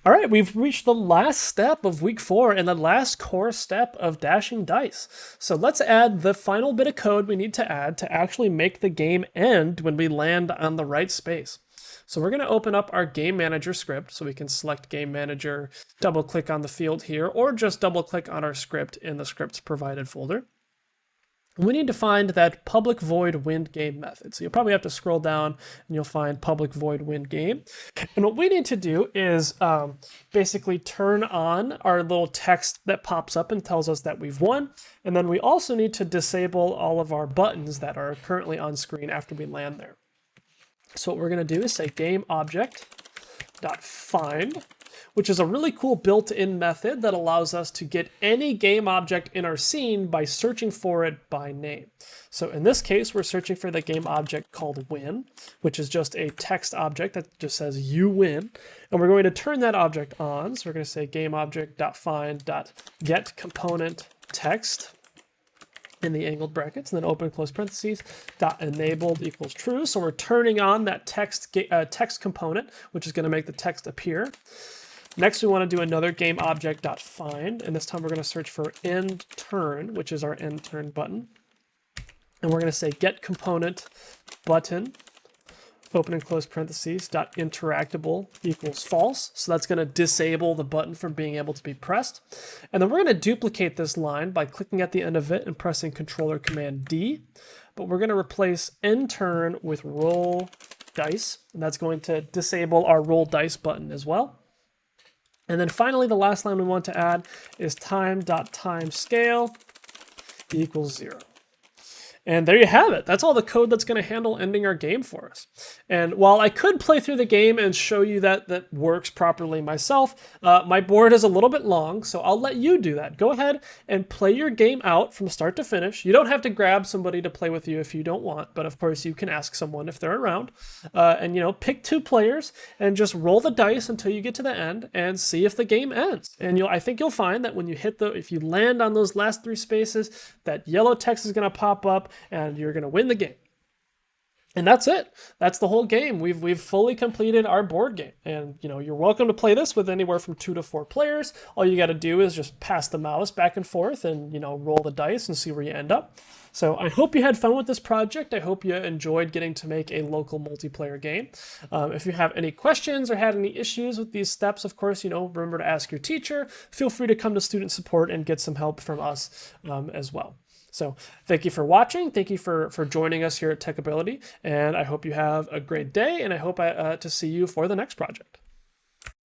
All right, we've reached the last step of week 4 and the last core step of dashing dice. So let's add the final bit of code we need to add to actually make the game end when we land on the right space. So we're going to open up our game manager script so we can select game manager, double click on the field here, or just double click on our script in the scripts provided folder. We need to find that public void wind game method. So you'll probably have to scroll down and you'll find public void wind game. And what we need to do is basically turn on our little text that pops up and tells us that we've won. And then we also need to disable all of our buttons that are currently on screen after we land there. So what we're going to do is say game object dot find, which is a really cool built-in method that allows us to get any game object in our scene by searching for it by name. So in this case, we're searching for the game object called win, which is just a text object that just says you win. And we're going to turn that object on. So we're going to say game object.find.get component text in the angled brackets, and then open close parentheses, dot enabled equals true. So we're turning on that text component, which is going to make the text appear. Next, we want to do another game object.find, and this time we're going to search for end turn, which is our end turn button. And we're going to say get component button, open and close parentheses, dot interactable equals false. So that's going to disable the button from being able to be pressed. And then we're going to duplicate this line by clicking at the end of it and pressing Control or Command D. But we're going to replace end turn with roll dice, and that's going to disable our roll dice button as well. And then finally, the last line we want to add is time.timescale equals 0. And there you have it. That's all the code that's going to handle ending our game for us. And while I could play through the game and show you that that works properly myself, my board is a little bit long, so I'll let you do that. Go ahead and play your game out from start to finish. You don't have to grab somebody to play with you if you don't want, but of course you can ask someone if they're around. And pick 2 players and just roll the dice until you get to the end and see if the game ends. And I think you'll find that when you if you land on those last 3 spaces, that yellow text is going to pop up and you're going to win the game. And that's it. That's the whole game. We've fully completed our board game. And you're welcome to play this with anywhere from 2 to 4 players. All you got to do is just pass the mouse back and forth and roll the dice and see where you end up. So I hope you had fun with this project. I hope you enjoyed getting to make a local multiplayer game. If you have any questions or had any issues with these steps, of course, remember to ask your teacher. Feel free to come to student support and get some help from us as well. So thank you for watching. Thank you for joining us here at Techability. And I hope you have a great day. And I hope to see you for the next project.